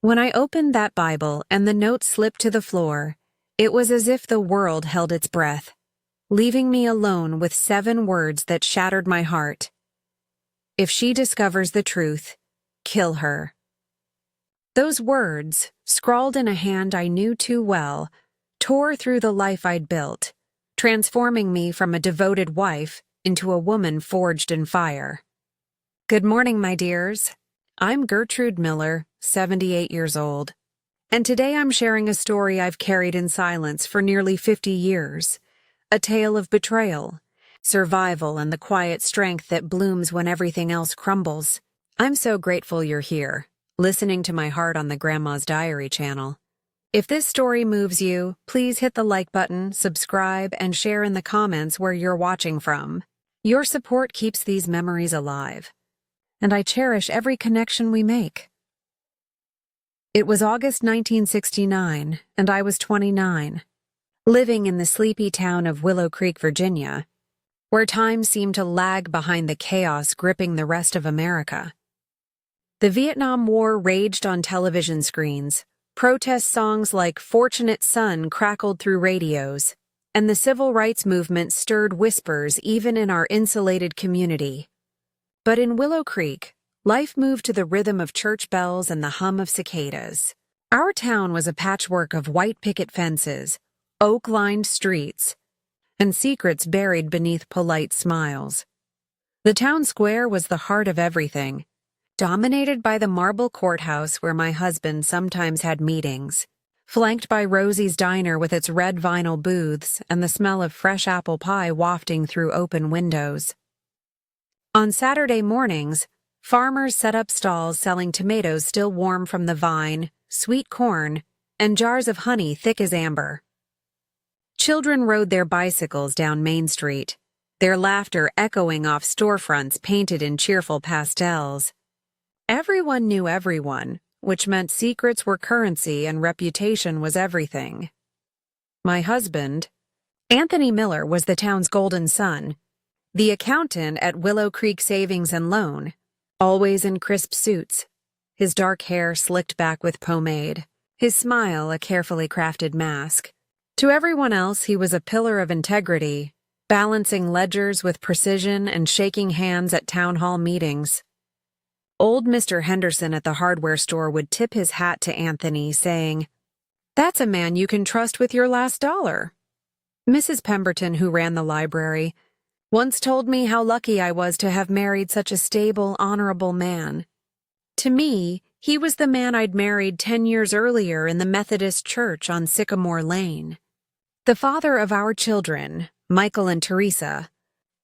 When I opened that Bible and the note slipped to the floor, it was as if the world held its breath, leaving me alone with 7 words that shattered my heart. If she discovers the truth, kill her. Those words, scrawled in a hand I knew too well, tore through the life I'd built, transforming me from a devoted wife into a woman forged in fire. Good morning, my dears. I'm Gertrude Miller, 78 years old, and today I'm sharing a story I've carried in silence for nearly 50 years, a tale of betrayal, survival, and the quiet strength that blooms when everything else crumbles. I'm so grateful you're here, listening to my heart on the Grandma's Diary channel. If this story moves you, please hit the like button, subscribe, and share in the comments where you're watching from. Your support keeps these memories alive, and I cherish every connection we make. It was August 1969, and I was 29, living in the sleepy town of Willow Creek, Virginia, where time seemed to lag behind the chaos gripping the rest of America. The Vietnam War raged on television screens, protest songs like Fortunate Son crackled through radios, and the civil rights movement stirred whispers even in our insulated community. But in Willow Creek, life moved to the rhythm of church bells and the hum of cicadas. Our town was a patchwork of white picket fences, oak-lined streets, and secrets buried beneath polite smiles. The town square was the heart of everything, dominated by the marble courthouse where my husband sometimes had meetings, flanked by Rosie's Diner with its red vinyl booths and the smell of fresh apple pie wafting through open windows. On Saturday mornings, farmers set up stalls selling tomatoes still warm from the vine, sweet corn, and jars of honey thick as amber. Children rode their bicycles down Main Street, their laughter echoing off storefronts painted in cheerful pastels. Everyone knew everyone, which meant secrets were currency and reputation was everything. My husband, Anthony Miller, was the town's golden son, the accountant at Willow Creek Savings and Loan, always in crisp suits, his dark hair slicked back with pomade, his smile a carefully crafted mask. To everyone else, he was a pillar of integrity, balancing ledgers with precision and shaking hands at town hall meetings. Old Mr. Henderson at the hardware store would tip his hat to Anthony, saying, "That's a man you can trust with your last dollar." Mrs. Pemberton, who ran the library, once told me how lucky I was to have married such a stable, honorable man. To me, he was the man I'd married 10 years earlier in the Methodist Church on Sycamore Lane, the father of our children, Michael and Teresa,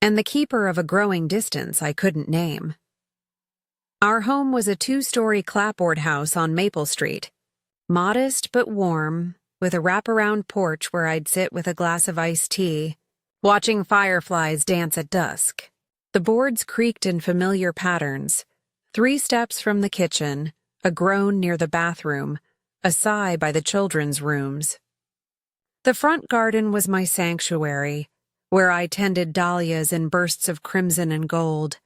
and the keeper of a growing distance I couldn't name. Our home was a 2-story clapboard house on Maple Street, modest but warm, with a wraparound porch where I'd sit with a glass of iced tea, watching fireflies dance at dusk. The boards creaked in familiar patterns. 3 steps from the kitchen, a groan near the bathroom, a sigh by the children's rooms. The front garden was my sanctuary, where I tended dahlias in bursts of crimson and gold,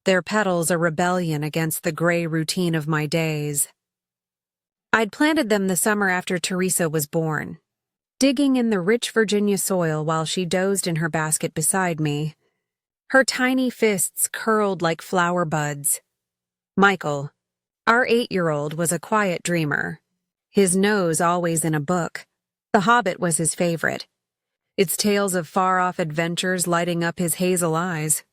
their petals a rebellion against the gray routine of my days. I'd planted them the summer after Teresa was born, digging in the rich Virginia soil while she dozed in her basket beside me. Her tiny fists curled like flower buds. Michael, our 8-year-old, was a quiet dreamer, his nose always in a book. The Hobbit was his favorite, its tales of far-off adventures lighting up his hazel eyes.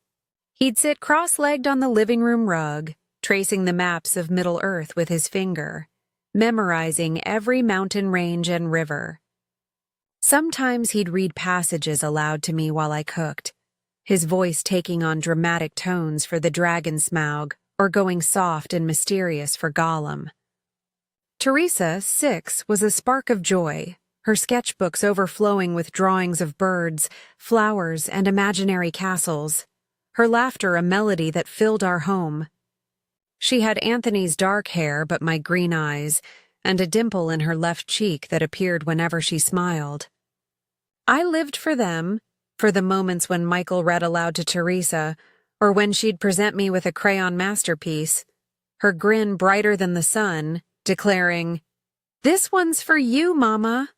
He'd sit cross-legged on the living room rug, tracing the maps of Middle-earth with his finger, memorizing every mountain range and river. Sometimes he'd read passages aloud to me while I cooked, his voice taking on dramatic tones for the dragon Smaug or going soft and mysterious for Gollum. Teresa, 6, was a spark of joy, her sketchbooks overflowing with drawings of birds, flowers, and imaginary castles, her laughter a melody that filled our home. She had Anthony's dark hair but my green eyes, and a dimple in her left cheek that appeared whenever she smiled. I lived for them, for the moments when Michael read aloud to Teresa, or when she'd present me with a crayon masterpiece, her grin brighter than the sun, declaring, "This one's for you, Mama."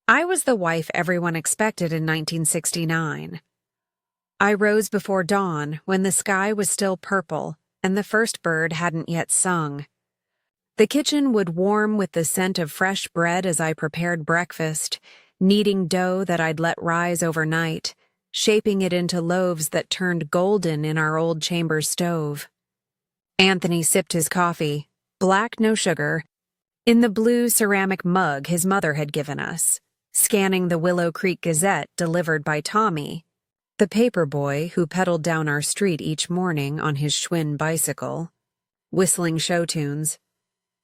I was the wife everyone expected in 1969. I rose before dawn when the sky was still purple and the first bird hadn't yet sung. The kitchen would warm with the scent of fresh bread as I prepared breakfast, kneading dough that I'd let rise overnight, shaping it into loaves that turned golden in our old chamber stove. Anthony sipped his coffee, black no sugar, in the blue ceramic mug his mother had given us, scanning the Willow Creek Gazette delivered by Tommy, the paper boy who pedaled down our street each morning on his Schwinn bicycle, whistling show tunes.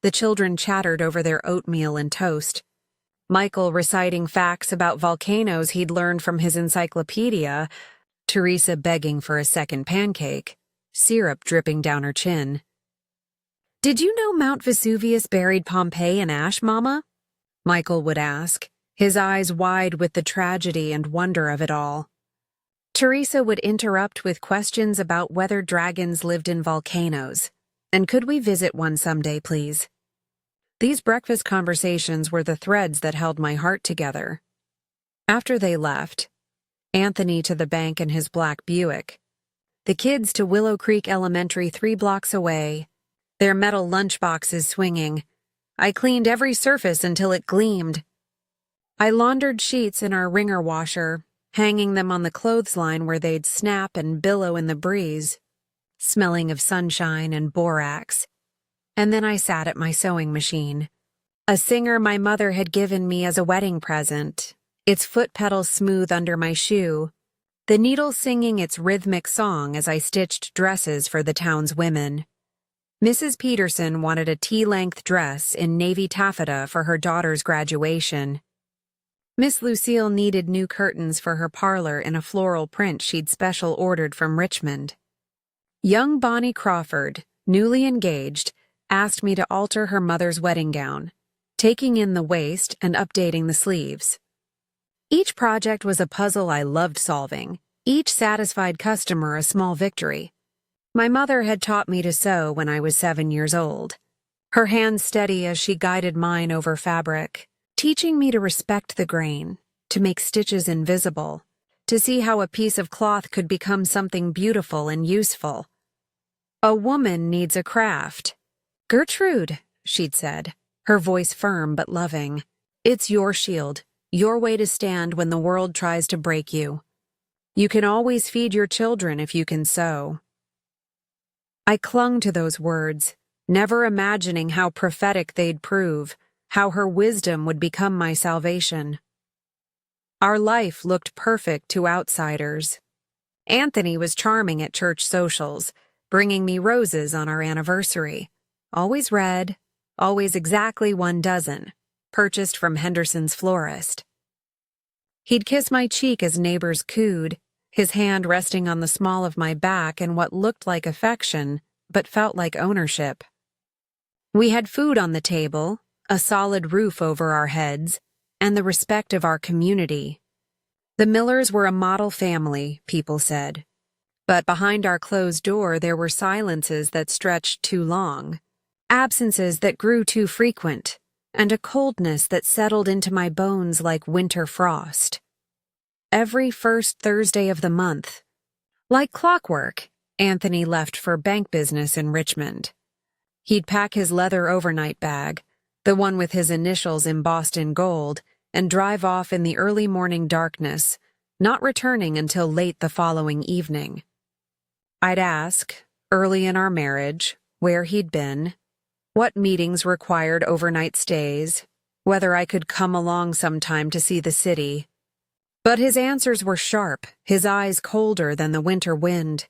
The children chattered over their oatmeal and toast, Michael reciting facts about volcanoes he'd learned from his encyclopedia, Teresa begging for a second pancake, syrup dripping down her chin. "Did you know Mount Vesuvius buried Pompeii in ash, Mama?" Michael would ask, his eyes wide with the tragedy and wonder of it all. Teresa would interrupt with questions about whether dragons lived in volcanoes, and could we visit one someday, please? These breakfast conversations were the threads that held my heart together. After they left, Anthony to the bank in his black Buick, the kids to Willow Creek Elementary 3 blocks away, their metal lunchboxes swinging, I cleaned every surface until it gleamed. I laundered sheets in our wringer washer, hanging them on the clothesline where they'd snap and billow in the breeze, smelling of sunshine and borax. And then I sat at my sewing machine. A singer my mother had given me as a wedding present, its foot pedals smooth under my shoe, the needle singing its rhythmic song as I stitched dresses for the town's women. Mrs. Peterson wanted a tea-length dress in navy taffeta for her daughter's graduation. Miss Lucille needed new curtains for her parlor in a floral print she'd special ordered from Richmond. Young Bonnie Crawford, newly engaged, asked me to alter her mother's wedding gown, taking in the waist and updating the sleeves. Each project was a puzzle I loved solving, each satisfied customer a small victory. My mother had taught me to sew when I was 7 years old, her hands steady as she guided mine over fabric, teaching me to respect the grain, to make stitches invisible, to see how a piece of cloth could become something beautiful and useful. "A woman needs a craft. Gertrude," she'd said, her voice firm but loving, "it's your shield, your way to stand when the world tries to break you. You can always feed your children if you can sew." I clung to those words, never imagining how prophetic they'd prove, how her wisdom would become my salvation. Our life looked perfect to outsiders. Anthony was charming at church socials, bringing me roses on our anniversary. Always red, always exactly 1 dozen, purchased from Henderson's florist. He'd kiss my cheek as neighbors cooed, his hand resting on the small of my back in what looked like affection, but felt like ownership. We had food on the table, a solid roof over our heads, and the respect of our community. The Millers were a model family, people said. But behind our closed door there were silences that stretched too long, absences that grew too frequent, and a coldness that settled into my bones like winter frost. Every first Thursday of the month, like clockwork, Anthony left for bank business in Richmond. He'd pack his leather overnight bag, the one with his initials embossed in gold, and drive off in the early morning darkness, not returning until late the following evening. I'd ask, early in our marriage, where he'd been, what meetings required overnight stays, whether I could come along sometime to see the city. But his answers were sharp, his eyes colder than the winter wind.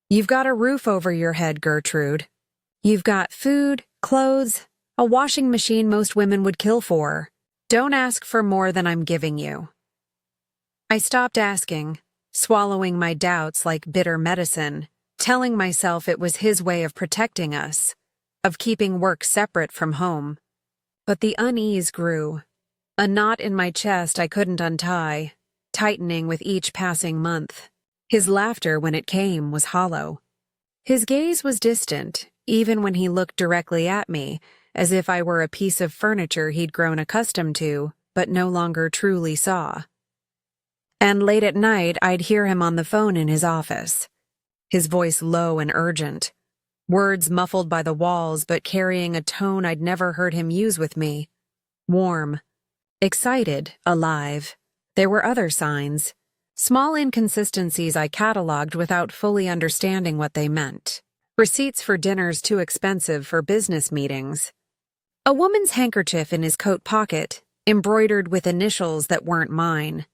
"You've got a roof over your head, Gertrude. You've got food, clothes, a washing machine most women would kill for. Don't ask for more than I'm giving you." I stopped asking, swallowing my doubts like bitter medicine, telling myself it was his way of protecting us, of keeping work separate from home. But the unease grew, a knot in my chest I couldn't untie, tightening with each passing month. His laughter, when it came, was hollow. His gaze was distant, even when he looked directly at me, as if I were a piece of furniture he'd grown accustomed to, but no longer truly saw. And late at night, I'd hear him on the phone in his office, his voice low and urgent, words muffled by the walls but carrying a tone I'd never heard him use with me. Warm, excited, alive. There were other signs, small inconsistencies I cataloged without fully understanding what they meant. Receipts for dinners too expensive for business meetings. A woman's handkerchief in his coat pocket, embroidered with initials that weren't mine.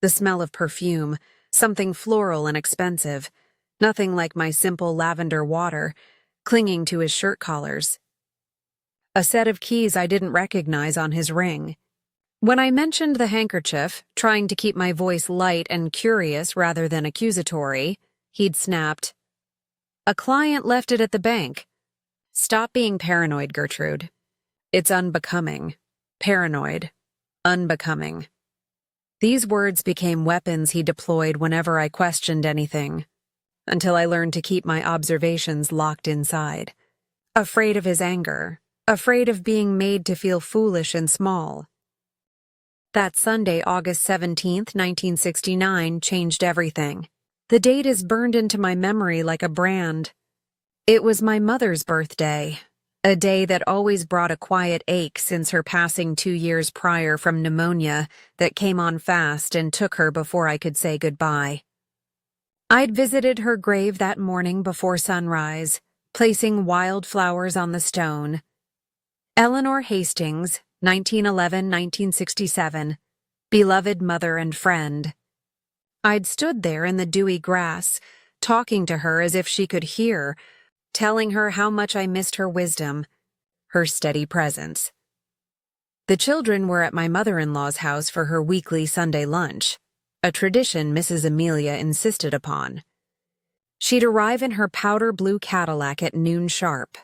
The smell of perfume, something floral and expensive, nothing like my simple lavender water, clinging to his shirt collars. A set of keys I didn't recognize on his ring. When I mentioned the handkerchief, trying to keep my voice light and curious rather than accusatory, he'd snapped, "A client left it at the bank." Stop being paranoid, Gertrude. It's unbecoming. Paranoid. Unbecoming. These words became weapons he deployed whenever I questioned anything, until I learned to keep my observations locked inside. Afraid of his anger, afraid of being made to feel foolish and small. That Sunday, August 17th, 1969, changed everything. The date is burned into my memory like a brand. It was my mother's birthday, a day that always brought a quiet ache since her passing 2 years prior from pneumonia that came on fast and took her before I could say goodbye. I'd visited her grave that morning before sunrise, placing wildflowers on the stone. Eleanor Hastings, 1911-1967, beloved mother and friend. I'd stood there in the dewy grass, talking to her as if she could hear, telling her how much I missed her wisdom, her steady presence. The children were at my mother-in-law's house for her weekly Sunday lunch, a tradition Mrs. Amelia insisted upon. She'd arrive in her powder blue Cadillac at noon sharp,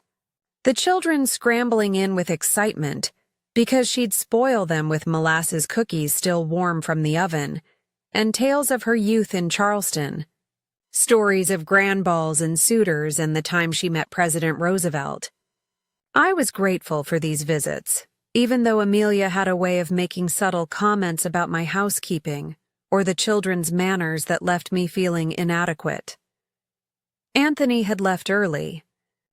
the children scrambling in with excitement because she'd spoil them with molasses cookies still warm from the oven, and tales of her youth in Charleston, stories of grand balls and suitors and the time she met President Roosevelt. I was grateful for these visits, even though Amelia had a way of making subtle comments about my housekeeping or the children's manners that left me feeling inadequate. Anthony had left early,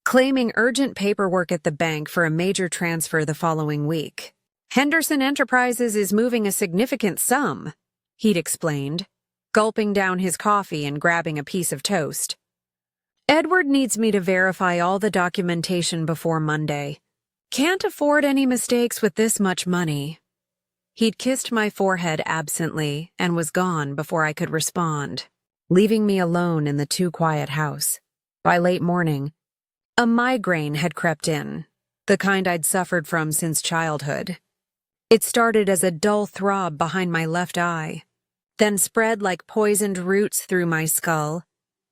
claiming urgent paperwork at the bank for a major transfer the following week. "Henderson Enterprises is moving a significant sum," he'd explained, gulping down his coffee and grabbing a piece of toast. "Edward needs me to verify all the documentation before Monday. Can't afford any mistakes with this much money." He'd kissed my forehead absently and was gone before I could respond, leaving me alone in the too-quiet house. By late morning, a migraine had crept in, the kind I'd suffered from since childhood. It started as a dull throb behind my left eye, then spread like poisoned roots through my skull,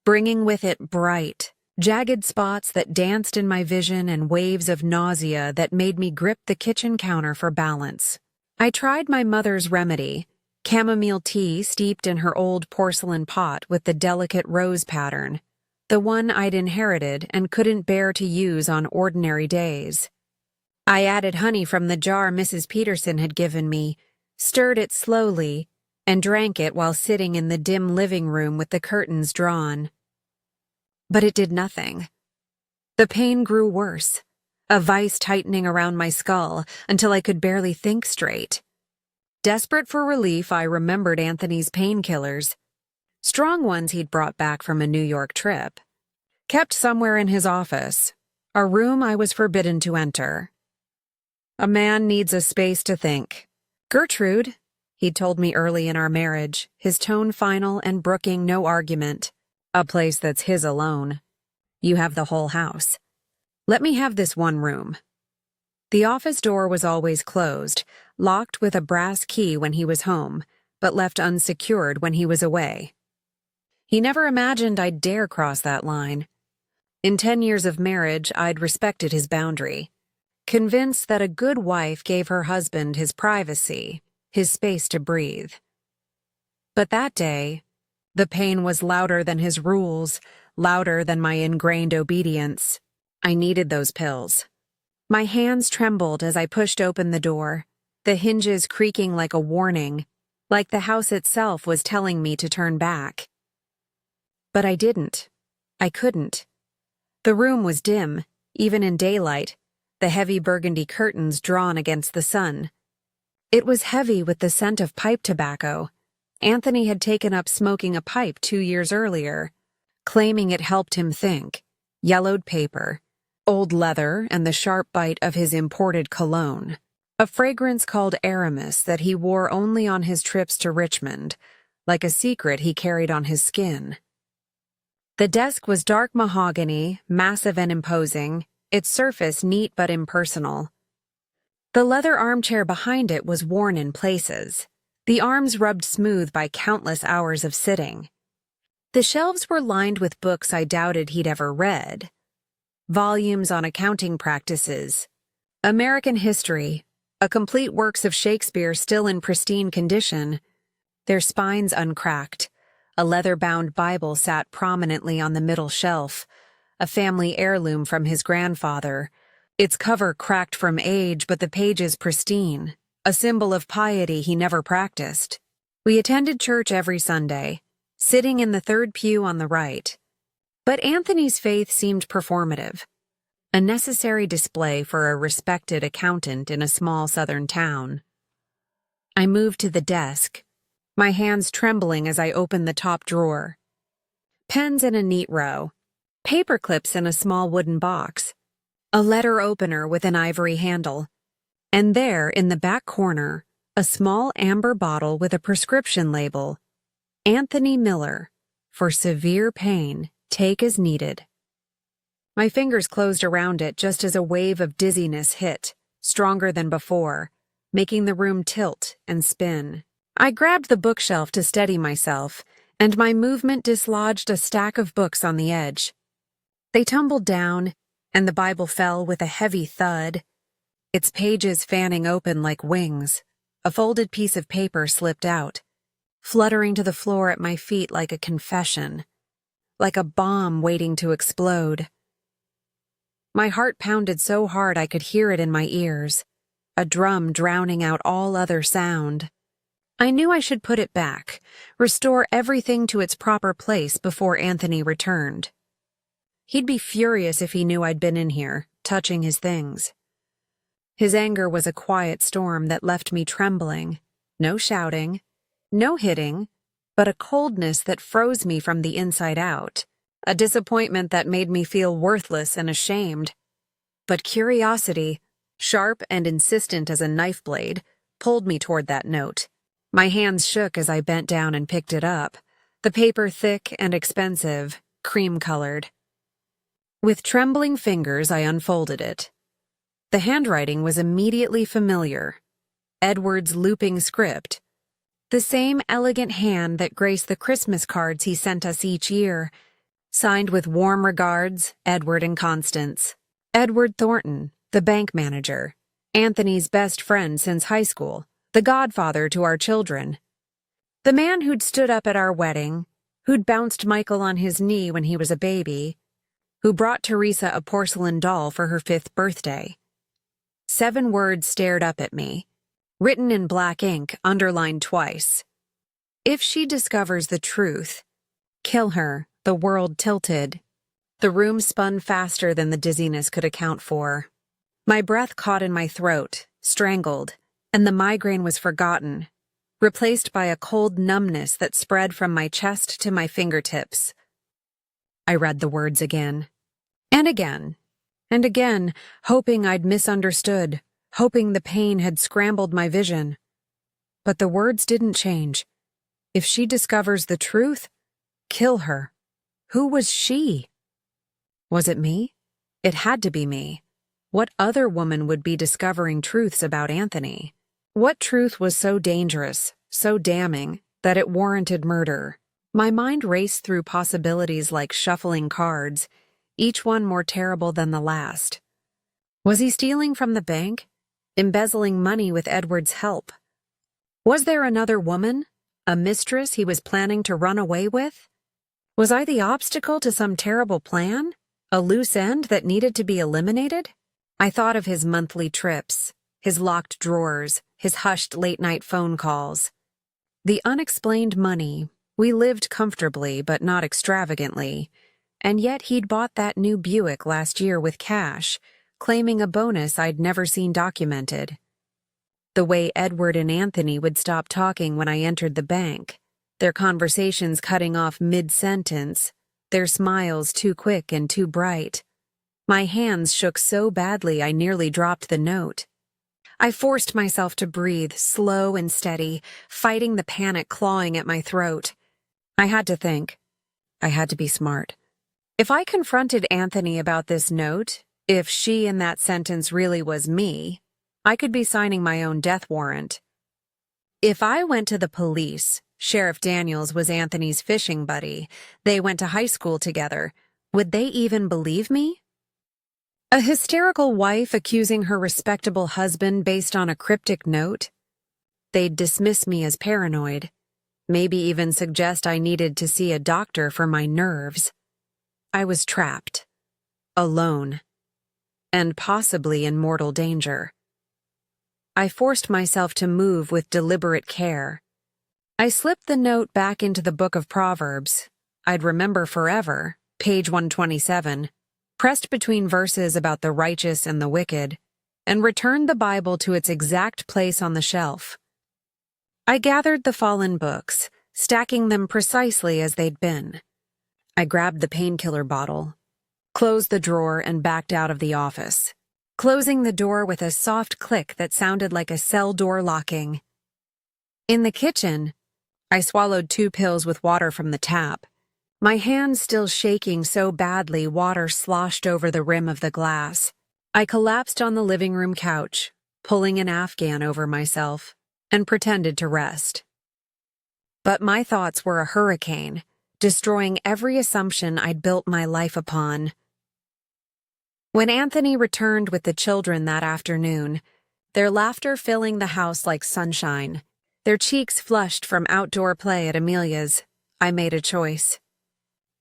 bringing with it bright, jagged spots that danced in my vision and waves of nausea that made me grip the kitchen counter for balance. I tried my mother's remedy, chamomile tea steeped in her old porcelain pot with the delicate rose pattern, the one I'd inherited and couldn't bear to use on ordinary days. I added honey from the jar Mrs. Peterson had given me, stirred it slowly, and drank it while sitting in the dim living room with the curtains drawn. But it did nothing. The pain grew worse, a vice tightening around my skull until I could barely think straight. Desperate for relief, I remembered Anthony's painkillers, strong ones he'd brought back from a New York trip, kept somewhere in his office, a room I was forbidden to enter. "A man needs a space to think. Gertrude," he'd told me early in our marriage, his tone final and brooking no argument, "a place that's his alone. You have the whole house. Let me have this one room." The office door was always closed, locked with a brass key when he was home, but left unsecured when he was away. He never imagined I'd dare cross that line. In 10 years of marriage, I'd respected his boundary, convinced that a good wife gave her husband his privacy, his space to breathe. But that day, the pain was louder than his rules, louder than my ingrained obedience. I needed those pills. My hands trembled as I pushed open the door, the hinges creaking like a warning, like the house itself was telling me to turn back. But I didn't. I couldn't. The room was dim, even in daylight, the heavy burgundy curtains drawn against the sun. It was heavy with the scent of pipe tobacco. Anthony had taken up smoking a pipe 2 years earlier, claiming it helped him think. Yellowed paper, old leather, and the sharp bite of his imported cologne. A fragrance called Aramis that he wore only on his trips to Richmond, like a secret he carried on his skin. The desk was dark mahogany, massive and imposing, its surface neat but impersonal. The leather armchair behind it was worn in places, the arms rubbed smooth by countless hours of sitting. The shelves were lined with books I doubted he'd ever read. Volumes on accounting practices, American history, a complete works of Shakespeare still in pristine condition, their spines uncracked. A leather-bound Bible sat prominently on the middle shelf, a family heirloom from his grandfather, its cover cracked from age but the pages pristine, a symbol of piety he never practiced. We attended church every Sunday, sitting in the third pew on the right. But Anthony's faith seemed performative, a necessary display for a respected accountant in a small southern town. I moved to the desk, my hands trembling as I opened the top drawer. Pens in a neat row, paper clips in a small wooden box, a letter opener with an ivory handle, and there, in the back corner, a small amber bottle with a prescription label, Anthony Miller, for severe pain, take as needed. My fingers closed around it just as a wave of dizziness hit, stronger than before, making the room tilt and spin. I grabbed the bookshelf to steady myself, and my movement dislodged a stack of books on the edge. They tumbled down, and the Bible fell with a heavy thud, its pages fanning open like wings. A folded piece of paper slipped out, fluttering to the floor at my feet like a confession, like a bomb waiting to explode. My heart pounded so hard I could hear it in my ears, a drum drowning out all other sound. I knew I should put it back, restore everything to its proper place before Anthony returned. He'd be furious if he knew I'd been in here, touching his things. His anger was a quiet storm that left me trembling. No shouting, no hitting, but a coldness that froze me from the inside out, a disappointment that made me feel worthless and ashamed. But curiosity, sharp and insistent as a knife blade, pulled me toward that note. My hands shook as I bent down and picked it up, the paper thick and expensive, cream-colored. With trembling fingers, I unfolded it. The handwriting was immediately familiar. Edward's looping script. The same elegant hand that graced the Christmas cards he sent us each year, signed with warm regards, Edward and Constance. Edward Thornton, the bank manager, Anthony's best friend since high school, the godfather to our children. The man who'd stood up at our wedding, who'd bounced Michael on his knee when he was a baby, who brought Teresa a porcelain doll for her 5th birthday. 7 words stared up at me, written in black ink, underlined twice. If she discovers the truth, kill her. The world tilted. The room spun faster than the dizziness could account for. My breath caught in my throat, strangled, and the migraine was forgotten, replaced by a cold numbness that spread from my chest to my fingertips. I read the words again, and again, and again, hoping I'd misunderstood, hoping the pain had scrambled my vision. But the words didn't change. If she discovers the truth, kill her. Who was she? Was it me? It had to be me. What other woman would be discovering truths about Anthony? What truth was so dangerous, so damning, that it warranted murder? My mind raced through possibilities like shuffling cards, each one more terrible than the last. Was he stealing from the bank? Embezzling money with Edward's help? Was there another woman? A mistress he was planning to run away with? Was I the obstacle to some terrible plan? A loose end that needed to be eliminated? I thought of his monthly trips, his locked drawers, his hushed late-night phone calls. The unexplained money. We lived comfortably, but not extravagantly. And yet he'd bought that new Buick last year with cash, claiming a bonus I'd never seen documented. The way Edward and Anthony would stop talking when I entered the bank, their conversations cutting off mid-sentence, their smiles too quick and too bright. My hands shook so badly I nearly dropped the note. I forced myself to breathe, slow and steady, fighting the panic clawing at my throat. I had to think. I had to be smart. If I confronted Anthony about this note, if she in that sentence really was me, I could be signing my own death warrant. If I went to the police, Sheriff Daniels was Anthony's fishing buddy, they went to high school together, would they even believe me? A hysterical wife accusing her respectable husband based on a cryptic note? They'd dismiss me as paranoid, maybe even suggest I needed to see a doctor for my nerves. I was trapped, alone, and possibly in mortal danger. I forced myself to move with deliberate care. I slipped the note back into the book of Proverbs. I'd remember forever, page 127. Pressed between verses about the righteous and the wicked, and returned the Bible to its exact place on the shelf. I gathered the fallen books, stacking them precisely as they'd been. I grabbed the painkiller bottle, closed the drawer, and backed out of the office, closing the door with a soft click that sounded like a cell door locking. In the kitchen, I swallowed 2 pills with water from the tap. My hands still shaking so badly water sloshed over the rim of the glass. I collapsed on the living room couch, pulling an Afghan over myself, and pretended to rest. But my thoughts were a hurricane, destroying every assumption I'd built my life upon. When Anthony returned with the children that afternoon, their laughter filling the house like sunshine, their cheeks flushed from outdoor play at Amelia's, I made a choice.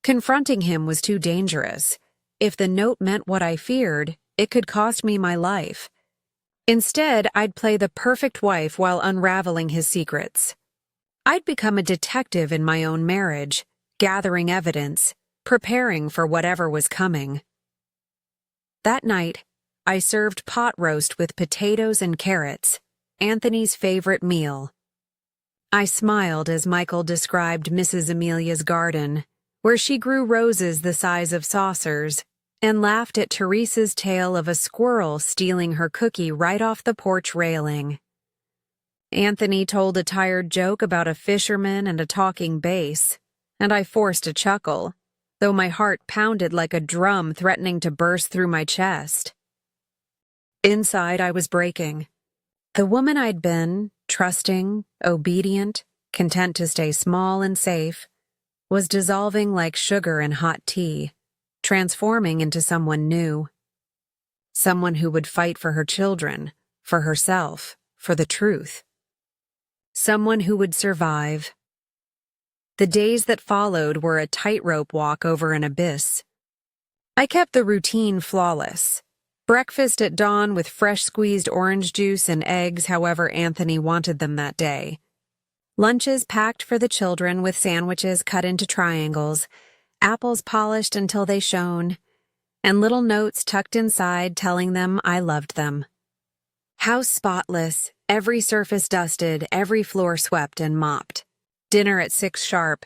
Confronting him was too dangerous. If the note meant what I feared, it could cost me my life. Instead, I'd play the perfect wife while unraveling his secrets. I'd become a detective in my own marriage, gathering evidence, preparing for whatever was coming. That night, I served pot roast with potatoes and carrots, Anthony's favorite meal. I smiled as Michael described Mrs. Amelia's garden, where she grew roses the size of saucers, and laughed at Teresa's tale of a squirrel stealing her cookie right off the porch railing. Anthony told a tired joke about a fisherman and a talking bass, and I forced a chuckle, though my heart pounded like a drum threatening to burst through my chest. Inside, I was breaking. The woman I'd been, trusting, obedient, content to stay small and safe, was dissolving like sugar in hot tea, transforming into someone new. Someone who would fight for her children, for herself, for the truth. Someone who would survive. The days that followed were a tightrope walk over an abyss. I kept the routine flawless. Breakfast at dawn with fresh squeezed orange juice and eggs however Anthony wanted them that day. Lunches packed for the children with sandwiches cut into triangles, apples polished until they shone, and little notes tucked inside telling them I loved them. House spotless, every surface dusted, every floor swept and mopped. Dinner at 6 sharp,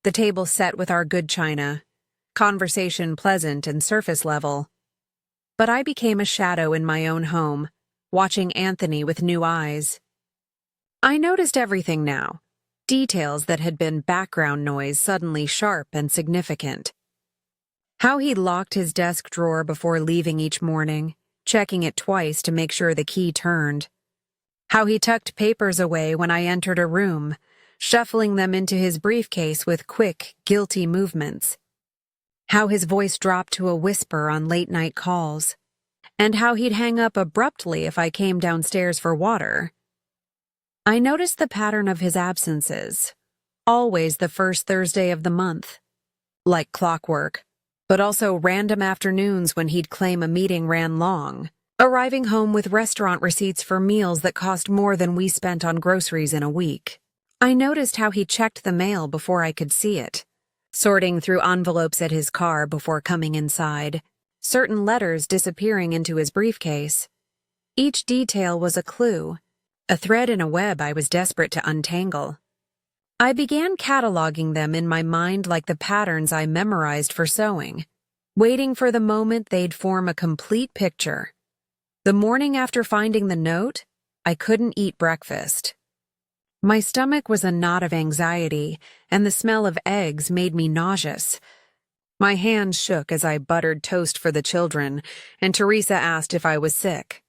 the table set with our good china, conversation pleasant and surface level. But I became a shadow in my own home, watching Anthony with new eyes. I noticed everything now, details that had been background noise suddenly sharp and significant. How he locked his desk drawer before leaving each morning, checking it twice to make sure the key turned. How he tucked papers away when I entered a room, shuffling them into his briefcase with quick, guilty movements. How his voice dropped to a whisper on late-night calls, and how he'd hang up abruptly if I came downstairs for water. I noticed the pattern of his absences, always the first Thursday of the month, like clockwork, but also random afternoons when he'd claim a meeting ran long, arriving home with restaurant receipts for meals that cost more than we spent on groceries in a week. I noticed how he checked the mail before I could see it, sorting through envelopes at his car before coming inside, certain letters disappearing into his briefcase. Each detail was a clue, a thread in a web I was desperate to untangle. I began cataloging them in my mind like the patterns I memorized for sewing, waiting for the moment they'd form a complete picture. The morning after finding the note, I couldn't eat breakfast. My stomach was a knot of anxiety, and the smell of eggs made me nauseous. My hands shook as I buttered toast for the children, and Teresa asked if I was sick.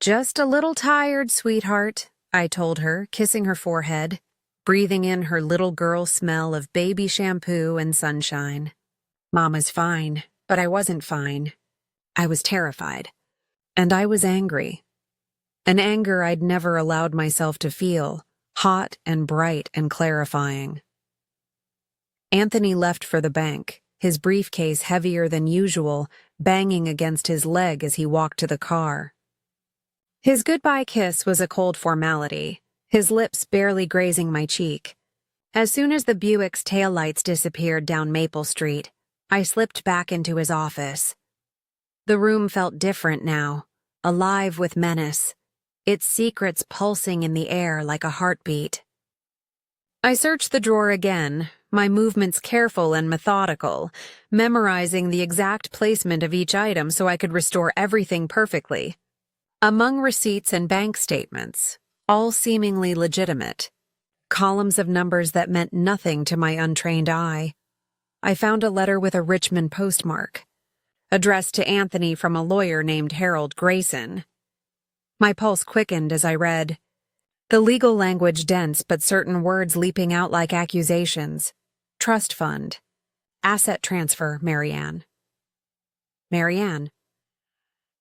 "Just a little tired, sweetheart," I told her, kissing her forehead, breathing in her little girl smell of baby shampoo and sunshine. Mama's fine, but I wasn't fine. I was terrified. And I was angry. An anger I'd never allowed myself to feel, hot and bright and clarifying. Anthony left for the bank, his briefcase heavier than usual, banging against his leg as he walked to the car. His goodbye kiss was a cold formality, his lips barely grazing my cheek. As soon as the Buick's taillights disappeared down Maple Street, I slipped back into his office. The room felt different now, alive with menace, its secrets pulsing in the air like a heartbeat. I searched the drawer again, my movements careful and methodical, memorizing the exact placement of each item so I could restore everything perfectly. Among receipts and bank statements, all seemingly legitimate, columns of numbers that meant nothing to my untrained eye, I found a letter with a Richmond postmark, addressed to Anthony from a lawyer named Harold Grayson. My pulse quickened as I read, the legal language dense but certain words leaping out like accusations. Trust fund. Asset transfer, Marianne. Marianne.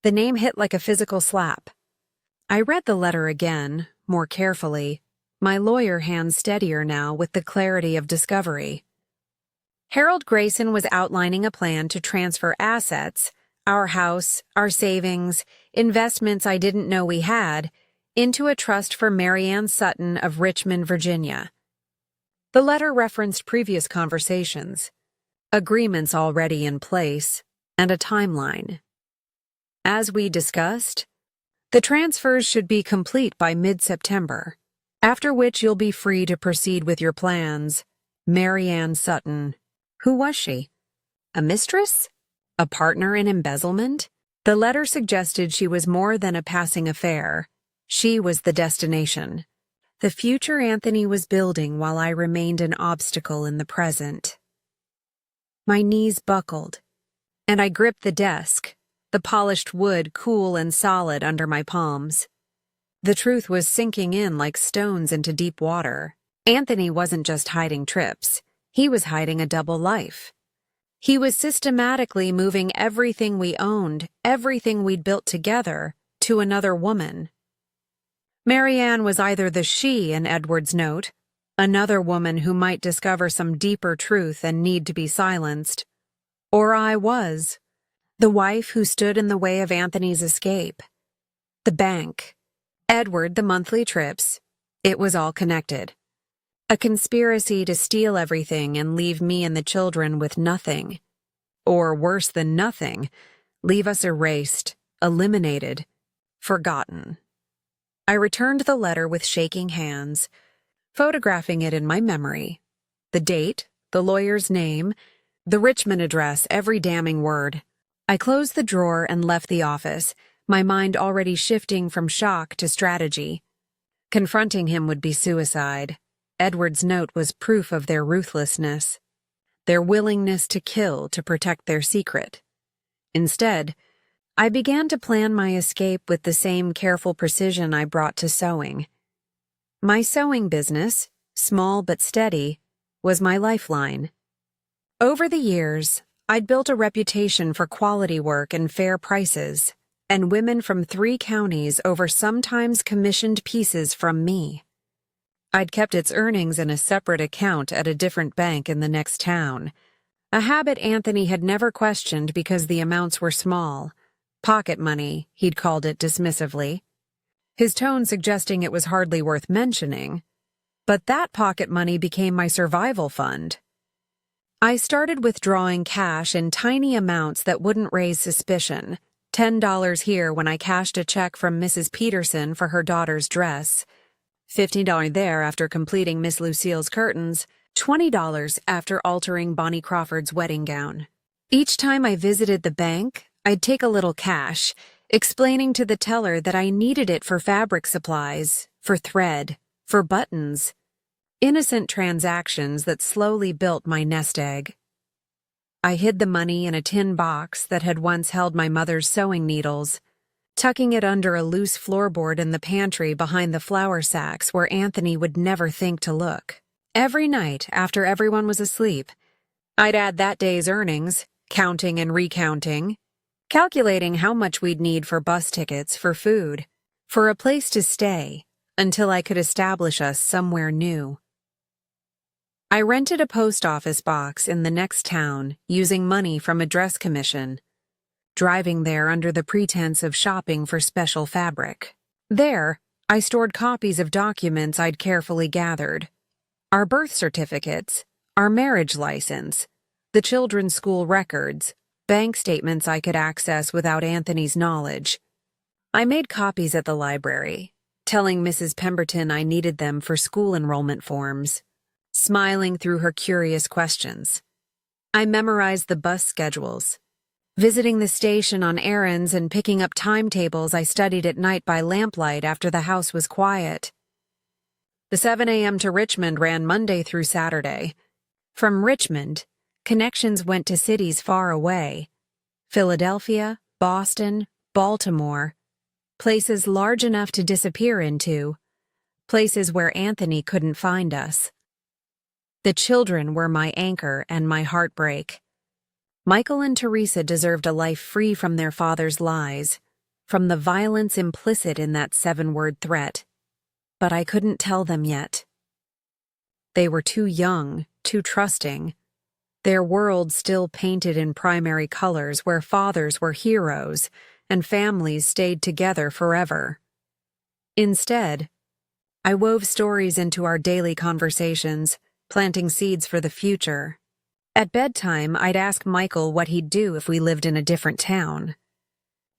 The name hit like a physical slap. I read the letter again, more carefully, my lawyer hand steadier now with the clarity of discovery. Harold Grayson was outlining a plan to transfer assets, our house, our savings, investments I didn't know we had, into a trust for Marianne Sutton of Richmond, Virginia. The letter referenced previous conversations, agreements already in place, and a timeline. As we discussed, the transfers should be complete by mid-September, after which you'll be free to proceed with your plans. Marianne Sutton. Who was she? A mistress? A partner in embezzlement? The letter suggested she was more than a passing affair. She was the destination. The future Anthony was building while I remained an obstacle in the present. My knees buckled, and I gripped the desk, the polished wood cool and solid under my palms. The truth was sinking in like stones into deep water. Anthony wasn't just hiding trips. He was hiding a double life. He was systematically moving everything we owned, everything we'd built together, to another woman. Marianne was either the she in Edward's note, another woman who might discover some deeper truth and need to be silenced, or I was, the wife who stood in the way of Anthony's escape. The bank, Edward, the monthly trips, it was all connected. A conspiracy to steal everything and leave me and the children with nothing. Or worse than nothing, leave us erased, eliminated, forgotten. I returned the letter with shaking hands, photographing it in my memory. The date, the lawyer's name, the Richmond address, every damning word. I closed the drawer and left the office, my mind already shifting from shock to strategy. Confronting him would be suicide. Edward's note was proof of their ruthlessness, their willingness to kill to protect their secret. Instead, I began to plan my escape with the same careful precision I brought to sewing. My sewing business, small but steady, was my lifeline. Over the years, I'd built a reputation for quality work and fair prices, and women from 3 counties over sometimes commissioned pieces from me. I'd kept its earnings in a separate account at a different bank in the next town, a habit Anthony had never questioned because the amounts were small. Pocket money, he'd called it dismissively, his tone suggesting it was hardly worth mentioning. But that pocket money became my survival fund. I started withdrawing cash in tiny amounts that wouldn't raise suspicion. $10 here when I cashed a check from Mrs. Peterson for her daughter's dress, $15 there after completing Miss Lucille's curtains, $20 after altering Bonnie Crawford's wedding gown. Each time I visited the bank, I'd take a little cash, explaining to the teller that I needed it for fabric supplies, for thread, for buttons. Innocent transactions that slowly built my nest egg. I hid the money in a tin box that had once held my mother's sewing needles, tucking it under a loose floorboard in the pantry behind the flour sacks where Anthony would never think to look. Every night, after everyone was asleep, I'd add that day's earnings, counting and recounting, calculating how much we'd need for bus tickets, for food, for a place to stay, until I could establish us somewhere new. I rented a post office box in the next town using money from a dress commission, driving there under the pretense of shopping for special fabric. There, I stored copies of documents I'd carefully gathered. Our birth certificates, our marriage license, the children's school records, bank statements I could access without Anthony's knowledge. I made copies at the library, telling Mrs. Pemberton I needed them for school enrollment forms, smiling through her curious questions. I memorized the bus schedules, visiting the station on errands and picking up timetables I studied at night by lamplight after the house was quiet. The 7 a.m. to Richmond ran Monday through Saturday. From Richmond, connections went to cities far away: Philadelphia, Boston, Baltimore, places large enough to disappear into, places where Anthony couldn't find us. The children were my anchor and my heartbreak. Michael and Teresa deserved a life free from their father's lies, from the violence implicit in that 7-word threat. But I couldn't tell them yet. They were too young, too trusting. Their world still painted in primary colors where fathers were heroes and families stayed together forever. Instead, I wove stories into our daily conversations, planting seeds for the future. At bedtime, I'd ask Michael what he'd do if we lived in a different town.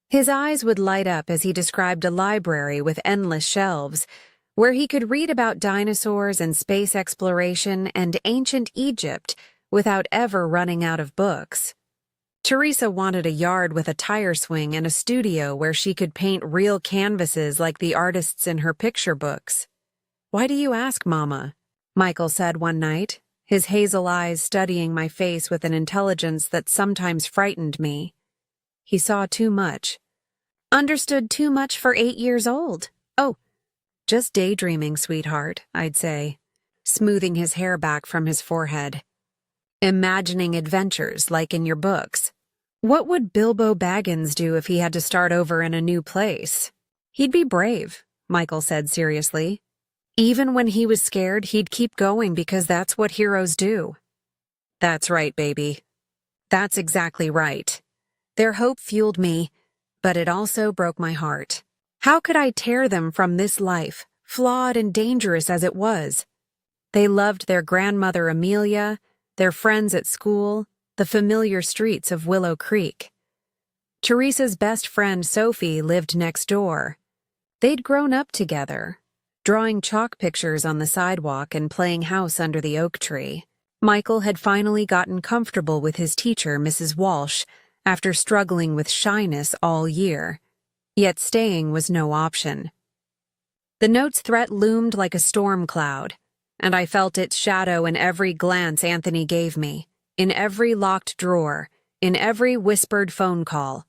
His eyes would light up as he described a library with endless shelves, where he could read about dinosaurs and space exploration and ancient Egypt without ever running out of books. Teresa wanted a yard with a tire swing and a studio where she could paint real canvases like the artists in her picture books. "Why do you ask, Mama?" Michael said one night, his hazel eyes studying my face with an intelligence that sometimes frightened me. He saw too much. Understood too much for 8 years old. "Oh, just daydreaming, sweetheart," I'd say, smoothing his hair back from his forehead. "Imagining adventures like in your books. What would Bilbo Baggins do if he had to start over in a new place?" "He'd be brave," Michael said seriously. "Even when he was scared, he'd keep going because that's what heroes do." "That's right, baby. That's exactly right." Their hope fueled me, but it also broke my heart. How could I tear them from this life, flawed and dangerous as it was? They loved their grandmother Amelia, their friends at school, the familiar streets of Willow Creek. Teresa's best friend Sophie lived next door. They'd grown up together, drawing chalk pictures on the sidewalk and playing house under the oak tree. Michael had finally gotten comfortable with his teacher, Mrs. Walsh, after struggling with shyness all year. Yet staying was no option. The note's threat loomed like a storm cloud, and I felt its shadow in every glance Anthony gave me, in every locked drawer, in every whispered phone call.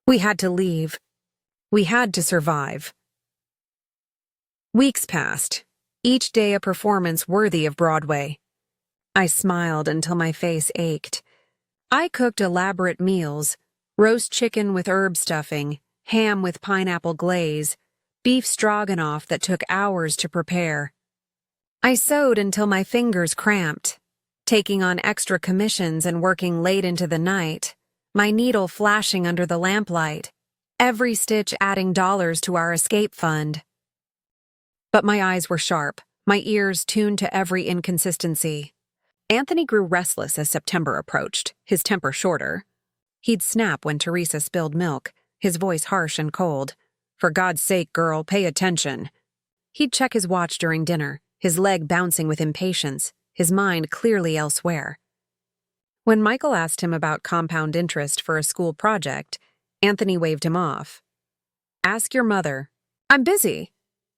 We had to leave. We had to survive. Weeks passed, each day a performance worthy of Broadway. I smiled until my face ached. I cooked elaborate meals: roast chicken with herb stuffing, ham with pineapple glaze, beef stroganoff that took hours to prepare. I sewed until my fingers cramped, taking on extra commissions and working late into the night, my needle flashing under the lamplight, every stitch adding dollars to our escape fund. But my eyes were sharp, my ears tuned to every inconsistency. Anthony grew restless as September approached, his temper shorter. He'd snap when Teresa spilled milk, his voice harsh and cold. "For God's sake, girl, pay attention." He'd check his watch during dinner, his leg bouncing with impatience, his mind clearly elsewhere. When Michael asked him about compound interest for a school project, Anthony waved him off. "Ask your mother." "I'm busy."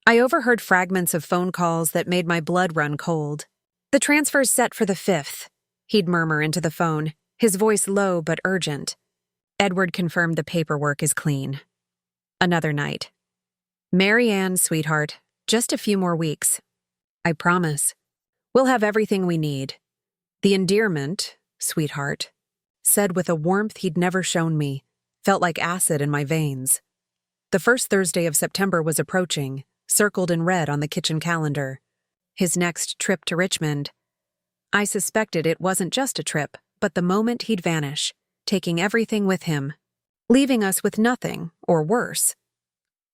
I overheard fragments of phone calls that made my blood run cold. "The transfer's set for the 5th, he'd murmur into the phone, his voice low but urgent. Edward confirmed the paperwork is clean. Another night. "Mary Ann, sweetheart, just a few more weeks. I promise. We'll have everything we need. The endearment, sweetheart," said with a warmth he'd never shown me, felt like acid in my veins. The first Thursday of September was approaching, circled in red on the kitchen calendar. His next trip to Richmond. I suspected it wasn't just a trip, but the moment he'd vanish, taking everything with him, leaving us with nothing, or worse.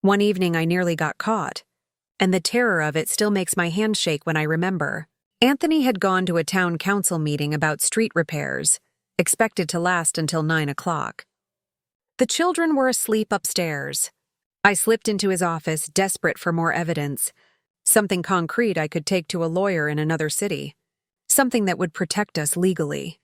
One evening I nearly got caught, and the terror of it still makes my hands shake when I remember. Anthony had gone to a town council meeting about street repairs, expected to last until 9 o'clock. The children were asleep upstairs. I slipped into his office, desperate for more evidence, something concrete I could take to a lawyer in another city, something that would protect us legally.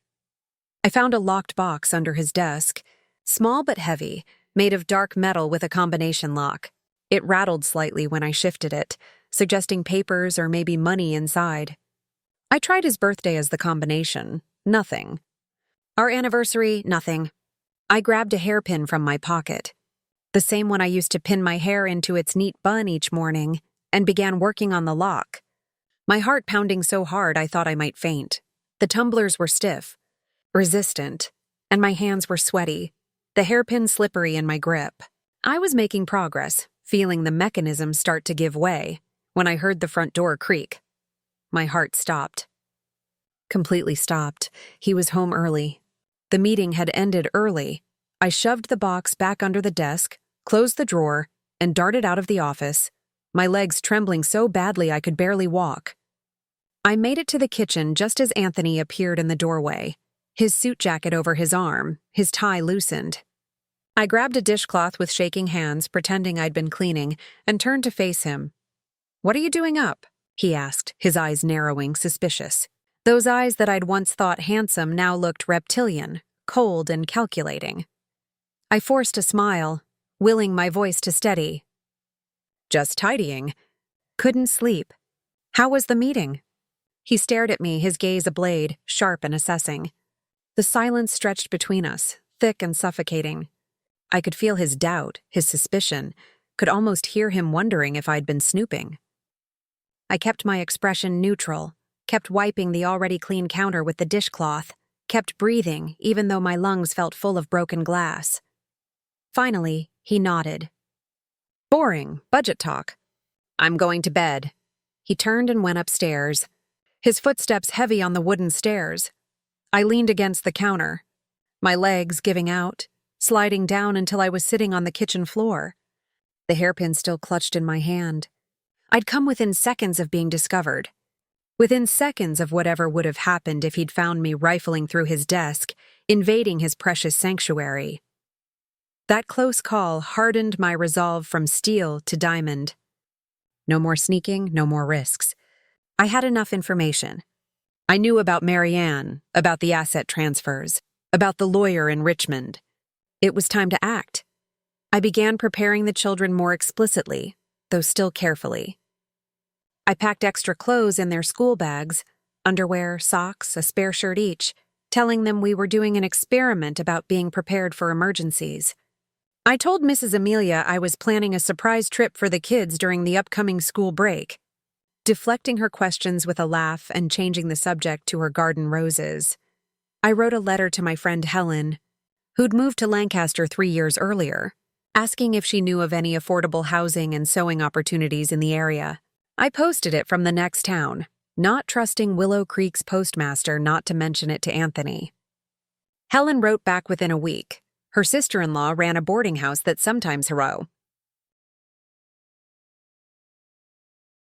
I found a locked box under his desk, small but heavy, made of dark metal with a combination lock. It rattled slightly when I shifted it, suggesting papers or maybe money inside. I tried his birthday as the combination. Nothing. Our anniversary, nothing. I grabbed a hairpin from my pocket, the same one I used to pin my hair into its neat bun each morning, and began working on the lock. My heart pounding so hard I thought I might faint. The tumblers were stiff, resistant, and my hands were sweaty, the hairpin slippery in my grip. I was making progress, feeling the mechanism start to give way, when I heard the front door creak. My heart stopped. Completely stopped. He was home early. The meeting had ended early. I shoved the box back under the desk, closed the drawer, and darted out of the office, my legs trembling so badly I could barely walk. I made it to the kitchen just as Anthony appeared in the doorway, his suit jacket over his arm, his tie loosened. I grabbed a dishcloth with shaking hands, pretending I'd been cleaning, and turned to face him. "What are you doing up?" he asked, his eyes narrowing, suspicious. Those eyes that I'd once thought handsome now looked reptilian, cold and calculating. I forced a smile, willing my voice to steady. "Just tidying." "Couldn't sleep." "How was the meeting?" He stared at me, his gaze ablade, sharp and assessing. The silence stretched between us, thick and suffocating. I could feel his doubt, his suspicion, could almost hear him wondering if I'd been snooping. I kept my expression neutral, kept wiping the already clean counter with the dishcloth, kept breathing even though my lungs felt full of broken glass. Finally, he nodded. "Boring, budget talk. I'm going to bed." He turned and went upstairs, his footsteps heavy on the wooden stairs. I leaned against the counter, my legs giving out, sliding down until I was sitting on the kitchen floor, the hairpin still clutched in my hand. I'd come within seconds of being discovered, within seconds of whatever would have happened if he'd found me rifling through his desk, invading his precious sanctuary. That close call hardened my resolve from steel to diamond. No more sneaking, no more risks. I had enough information. I knew about Mary Ann, about the asset transfers, about the lawyer in Richmond. It was time to act. I began preparing the children more explicitly, though still carefully. I packed extra clothes in their school bags, underwear, socks, a spare shirt each, telling them we were doing an experiment about being prepared for emergencies. I told Mrs. Amelia I was planning a surprise trip for the kids during the upcoming school break, deflecting her questions with a laugh and changing the subject to her garden roses. I wrote a letter to my friend Helen, who'd moved to Lancaster 3 years earlier, asking if she knew of any affordable housing and sewing opportunities in the area. I posted it from the next town, not trusting Willow Creek's postmaster not to mention it to Anthony. Helen wrote back within a week. Her sister-in-law ran a boarding house that sometimes hero.